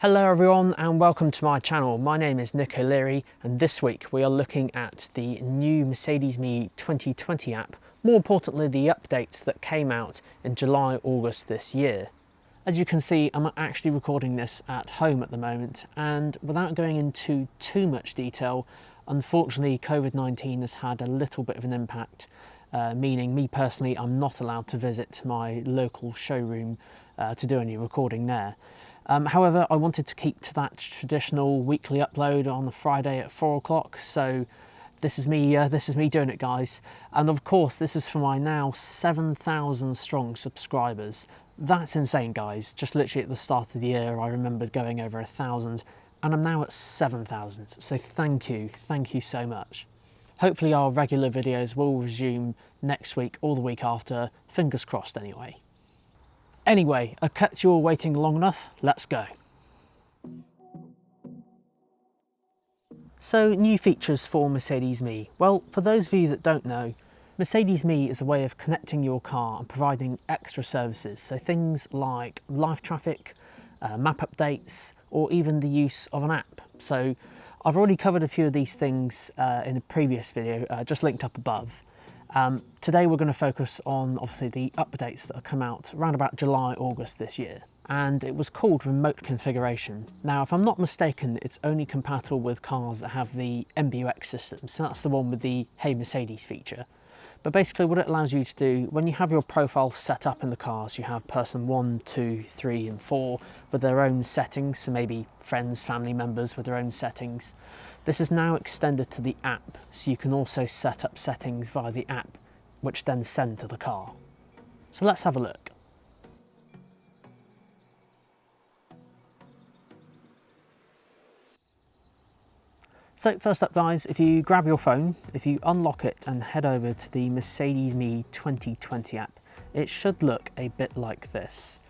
Hello everyone and welcome to my channel. My name is Nick O'Leary and this week we are looking at the new Mercedes-Me 2020 app, more importantly the updates that came out in July, August this year. As you can see, I'm actually recording this at home at the moment, and without going into too much detail, unfortunately COVID-19 has had a little bit of an impact, meaning me personally I'm not allowed to visit my local showroom to do any recording there. However, I wanted to keep to that traditional weekly upload on a Friday at 4 o'clock, so this is me doing it, guys. And of course, this is for my now 7,000 strong subscribers. That's insane, guys. Just literally at the start of the year, I remembered going over 1,000, and I'm now at 7,000. So thank you so much. Hopefully our regular videos will resume next week or the week after, fingers crossed anyway. Anyway, I've kept you all waiting long enough, let's go. So, new features for Mercedes-Me. Well, for those of you that don't know, Mercedes-Me is a way of connecting your car and providing extra services. So things like live traffic, map updates, or even the use of an app. So I've already covered a few of these things in a previous video, just linked up above. Today we're going to focus on obviously the updates that have come out around about July, August this year, and it was called remote configuration. Now if I'm not mistaken, it's only compatible with cars that have the MBUX system, so that's the one with the Hey Mercedes feature. But basically what it allows you to do, when you have your profile set up in the cars, you have person 1, 2, 3 and 4 with their own settings, so maybe friends, family members with their own settings. This is now extended to the app, so you can also set up settings via the app, which then send to the car. So let's have a look. So first up, guys, if you grab your phone, if you unlock it and head over to the Mercedes-Me 2020 app, it should look a bit like this.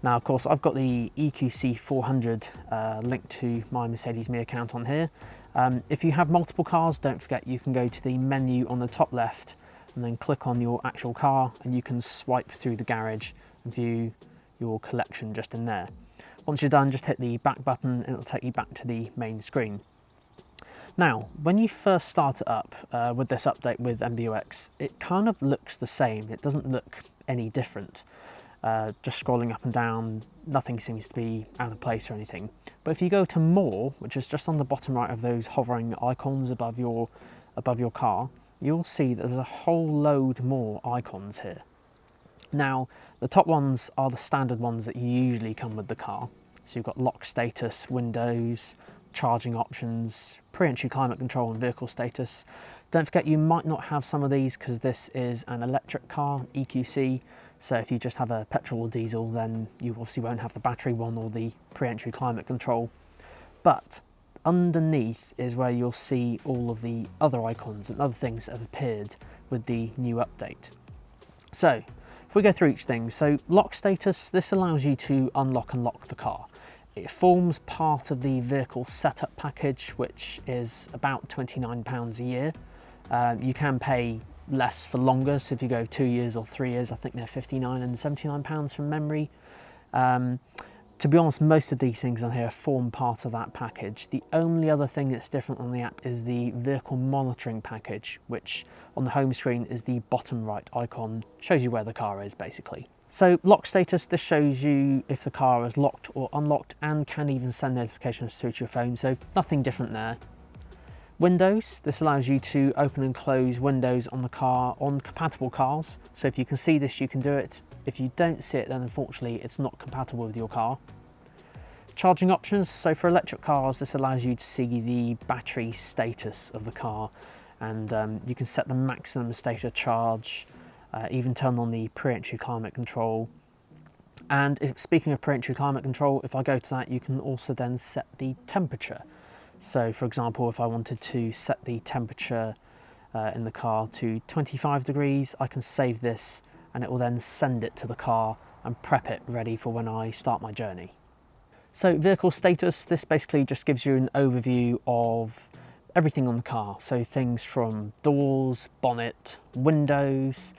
Now, of course, I've got the EQC 400 linked to my Mercedes-Me account on here. If you have multiple cars, don't forget you can go to the menu on the top left and then click on your actual car, and you can swipe through the garage and view your collection just in there. Once you're done, just hit the back button and it'll take you back to the main screen. Now, when you first start it up with this update with MBUX, it kind of looks the same. It doesn't look any different. Just scrolling up and down, nothing seems to be out of place or anything. But if you go to more, which is just on the bottom right of those hovering icons above your car, you'll see that there's a whole load more icons here. Now, the top ones are the standard ones that usually come with the car. So you've got lock status, windows, charging options, pre-entry climate control and vehicle status. Don't forget you might not have some of these because this is an electric car, EQC, so if you just have a petrol or diesel then you obviously won't have the battery one or the pre-entry climate control. But underneath is where you'll see all of the other icons and other things that have appeared with the new update. So if we go through each thing, so lock status, this allows you to unlock and lock the car. It forms part of the vehicle setup package, which is about £29 a year. You can pay less for longer, so if you go 2 years or 3 years, I think they're £59 and £79 from memory. To be honest, most of these things on here form part of that package. The only other thing that's different on the app is the vehicle monitoring package, which on the home screen is the bottom right icon, shows you where the car is basically. So lock status, this shows you if the car is locked or unlocked and can even send notifications through to your phone, so nothing different there. Windows, this allows you to open and close windows on the car on compatible cars. So if you can see this, you can do it. If you don't see it, then unfortunately it's not compatible with your car. Charging options, so for electric cars, this allows you to see the battery status of the car, and you can set the maximum state of charge, even turn on the pre-entry climate control. And speaking of pre-entry climate control, if I go to that, you can also then set the temperature. So for example, if I wanted to set the temperature in the car to 25 degrees, I can save this and it will then send it to the car and prep it ready for when I start my journey. So vehicle status, this basically just gives you an overview of everything on the car. So things from doors, bonnet, windows,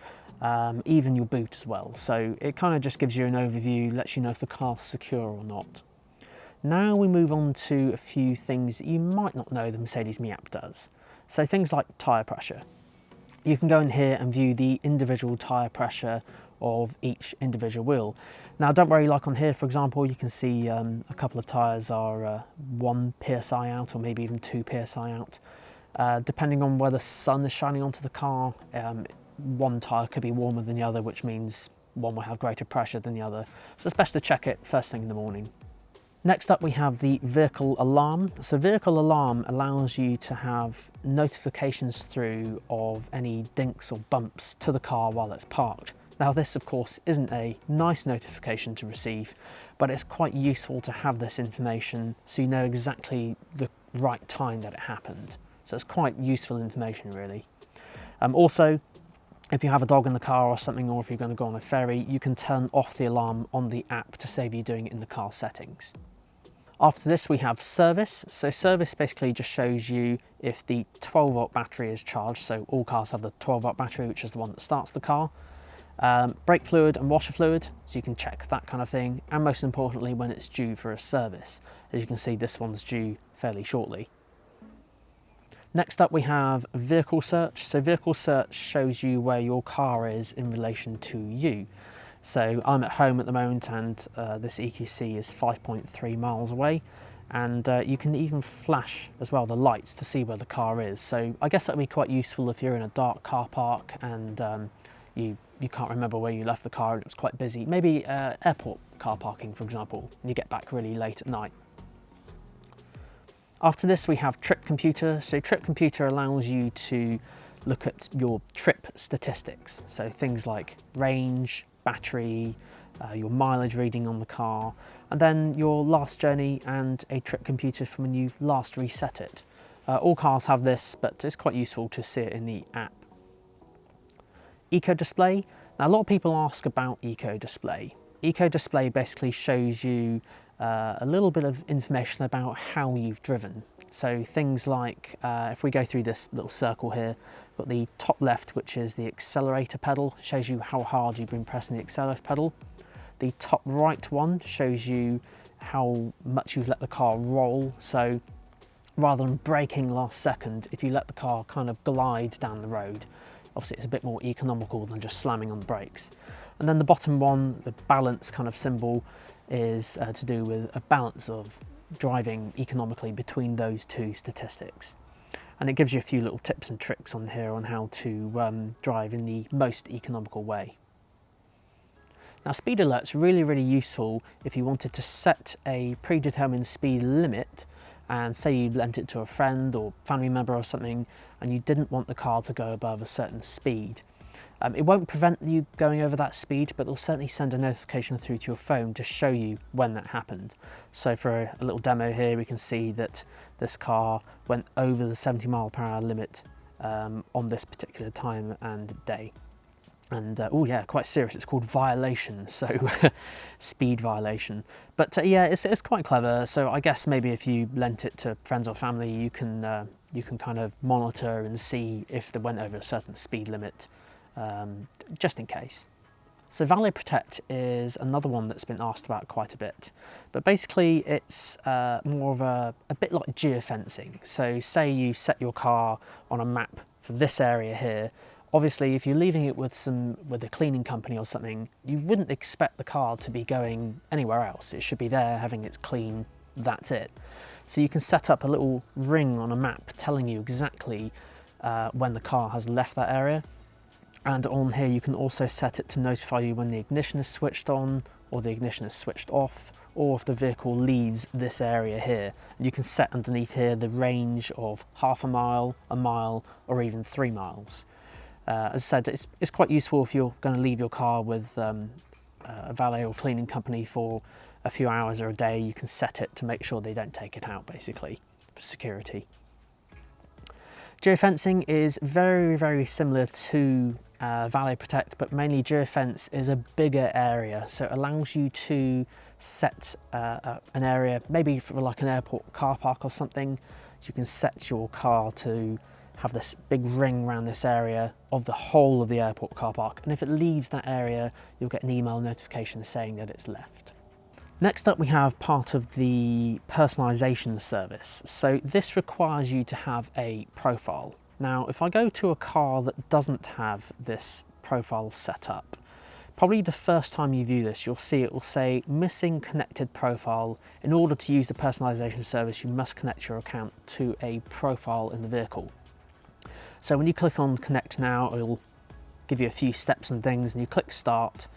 even your boot as well. So it kind of just gives you an overview, lets you know if the car's secure or not. Now we move on to a few things that you might not know the Mercedes Me app does. So things like tyre pressure. You can go in here and view the individual tyre pressure of each individual wheel. Now don't worry, like on here for example, you can see a couple of tyres are 1 psi out or maybe even 2 psi out. Depending on where the sun is shining onto the car, one tyre could be warmer than the other, which means one will have greater pressure than the other. So it's best to check it first thing in the morning. Next up we have the vehicle alarm. So vehicle alarm allows you to have notifications through of any dinks or bumps to the car while it's parked. Now this of course isn't a nice notification to receive, but it's quite useful to have this information so you know exactly the right time that it happened. So it's quite useful information really. Also, if you have a dog in the car or something, or if you're going to go on a ferry, you can turn off the alarm on the app to save you doing it in the car settings. After this we have service. So service basically just shows you if the 12-volt battery is charged. So all cars have the 12-volt battery, which is the one that starts the car. Brake fluid and washer fluid, so you can check that kind of thing. And most importantly, when it's due for a service. As you can see, this one's due fairly shortly. Next up we have vehicle search. So vehicle search shows you where your car is in relation to you. So I'm at home at the moment and this EQC is 5.3 miles away, and you can even flash as well the lights to see where the car is. So I guess that would be quite useful if you're in a dark car park and you can't remember where you left the car and it was quite busy. Maybe airport car parking for example, and you get back really late at night. After this we have Trip Computer. So Trip Computer allows you to look at your trip statistics. So things like range, battery, your mileage reading on the car, and then your last journey and a trip computer from when you last reset it. All cars have this, but it's quite useful to see it in the app. Eco Display. Now a lot of people ask about Eco Display. Eco Display basically shows you a little bit of information about how you've driven. So things like, if we go through this little circle here, we've got the top left, which is the accelerator pedal, shows you how hard you've been pressing the accelerator pedal. The top right one shows you how much you've let the car roll. So rather than braking last second, if you let the car kind of glide down the road, obviously it's a bit more economical than just slamming on the brakes. And then the bottom one, the balance kind of symbol, is to do with a balance of driving economically between those two statistics. And it gives you a few little tips and tricks on here on how to drive in the most economical way. Now speed alert's really useful if you wanted to set a predetermined speed limit, and say you lent it to a friend or family member or something and you didn't want the car to go above a certain speed. It won't prevent you going over that speed, but it'll certainly send a notification through to your phone to show you when that happened. So for a little demo here, we can see that this car went over the 70 mph limit on this particular time and day. And oh yeah, quite serious, it's called violation, so speed violation. But yeah, it's quite clever. So I guess maybe if you lent it to friends or family, you can kind of monitor and see if they went over a certain speed limit, just in case. So Valet Protect is another one that's been asked about quite a bit, but basically it's more of a bit like geofencing. So say you set your car on a map for this area here. Obviously, if you're leaving it with a cleaning company or something, you wouldn't expect the car to be going anywhere else. It should be there, having its clean, that's it. So you can set up a little ring on a map telling you exactly when the car has left that area. And on here you can also set it to notify you when the ignition is switched on or the ignition is switched off, or if the vehicle leaves this area here. And you can set underneath here the range of half a mile, or even 3 miles. As I said, it's quite useful if you're going to leave your car with a valet or cleaning company for a few hours or a day. You can set it to make sure they don't take it out, basically, for security. Geofencing is very similar to Valet Protect, but mainly Geofence is a bigger area, so it allows you to set an area, maybe for like an airport car park or something. You can set your car to have this big ring around this area of the whole of the airport car park, and if it leaves that area, you'll get an email notification saying that it's left. Next up we have part of the personalisation service. So this requires you to have a profile. Now if I go to a car that doesn't have this profile set up, probably the first time you view this you'll see it will say missing connected profile. In order to use the personalisation service you must connect your account to a profile in the vehicle. So when you click on connect now it'll give you a few steps and things, and you click start,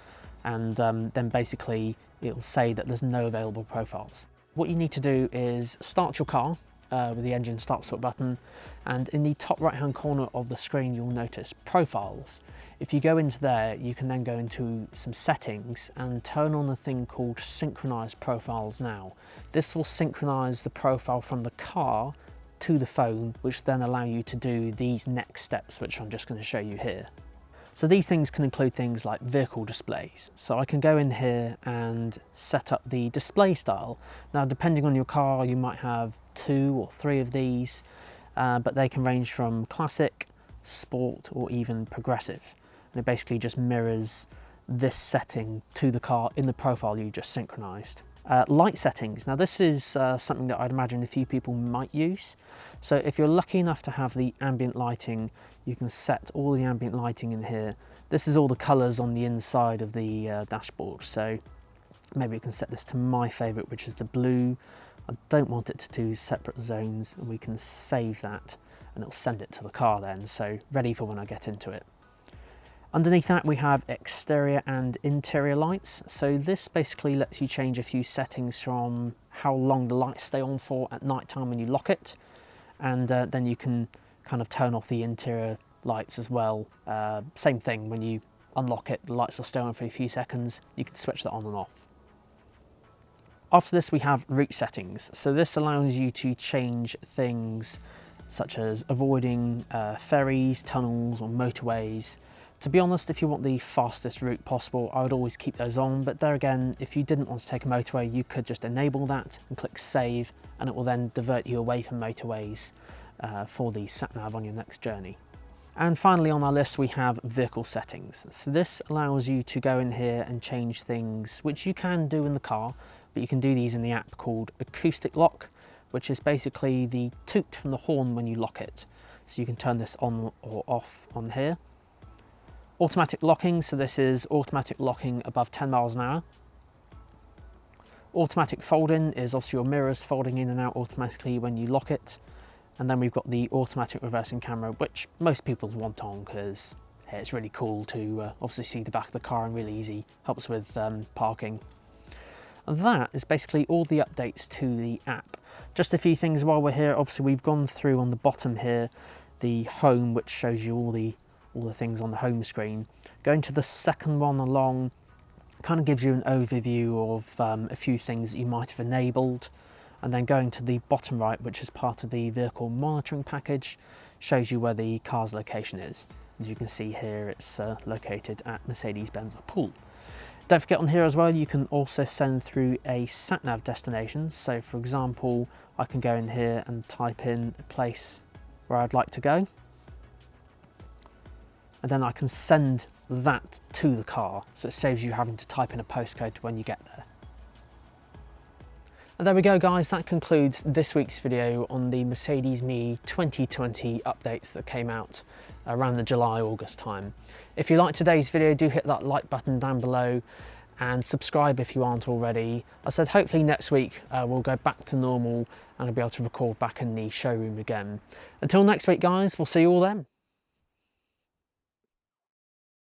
and then basically it will say that there's no available profiles. What you need to do is start your car with the engine start stop button, and in the top right hand corner of the screen you'll notice profiles. If you go into there you can then go into some settings and turn on a thing called synchronize profiles now. This will synchronize the profile from the car to the phone, which then allow you to do these next steps which I'm just going to show you here. So these things can include things like vehicle displays. So I can go in here and set up the display style. Now depending on your car you might have 2 or 3 of these, but they can range from classic, sport or even progressive. And it basically just mirrors this setting to the car in the profile you just synchronized. Light settings. Now this is something that I'd imagine a few people might use. So if you're lucky enough to have the ambient lighting, you can set all the ambient lighting in here. This is all the colours on the inside of the dashboard. So maybe you can set this to my favourite, which is the blue. I don't want it to do separate zones, and we can save that and it'll send it to the car then. So ready for when I get into it. Underneath that we have exterior and interior lights. So this basically lets you change a few settings from how long the lights stay on for at night time when you lock it, and then you can kind of turn off the interior lights as well. Same thing, when you unlock it the lights will stay on for a few seconds, you can switch that on and off. After this we have route settings. So this allows you to change things such as avoiding ferries, tunnels or motorways. To be honest, if you want the fastest route possible, I would always keep those on, but there again, if you didn't want to take a motorway, you could just enable that and click save, and it will then divert you away from motorways for the sat-nav on your next journey. And finally on our list we have vehicle settings. So this allows you to go in here and change things which you can do in the car, but you can do these in the app called acoustic lock, which is basically the toot from the horn when you lock it. So you can turn this on or off on here. Automatic locking, so this is automatic locking above 10 miles an hour. Automatic folding is obviously your mirrors folding in and out automatically when you lock it. And then we've got the automatic reversing camera, which most people want on because hey, it's really cool to obviously see the back of the car and really easy, helps with parking. And that is basically all the updates to the app. Just a few things while we're here. Obviously we've gone through on the bottom here the home, which shows you all the things on the home screen. Going to the second one along kind of gives you an overview of a few things that you might have enabled, and then going to the bottom right, which is part of the vehicle monitoring package, shows you where the car's location is. As you can see here, it's located at Mercedes-Benz Pool. Don't forget on here as well, you can also send through a sat-nav destination. So for example, I can go in here and type in a place where I'd like to go, and then I can send that to the car, so it saves you having to type in a postcode when you get there. And there we go guys, that concludes this week's video on the Mercedes-Me 2020 updates that came out around the July-August time. If you liked today's video, do hit that like button down below and subscribe if you aren't already. I said hopefully next week we'll go back to normal and I'll be able to record back in the showroom again. Until next week guys, we'll see you all then.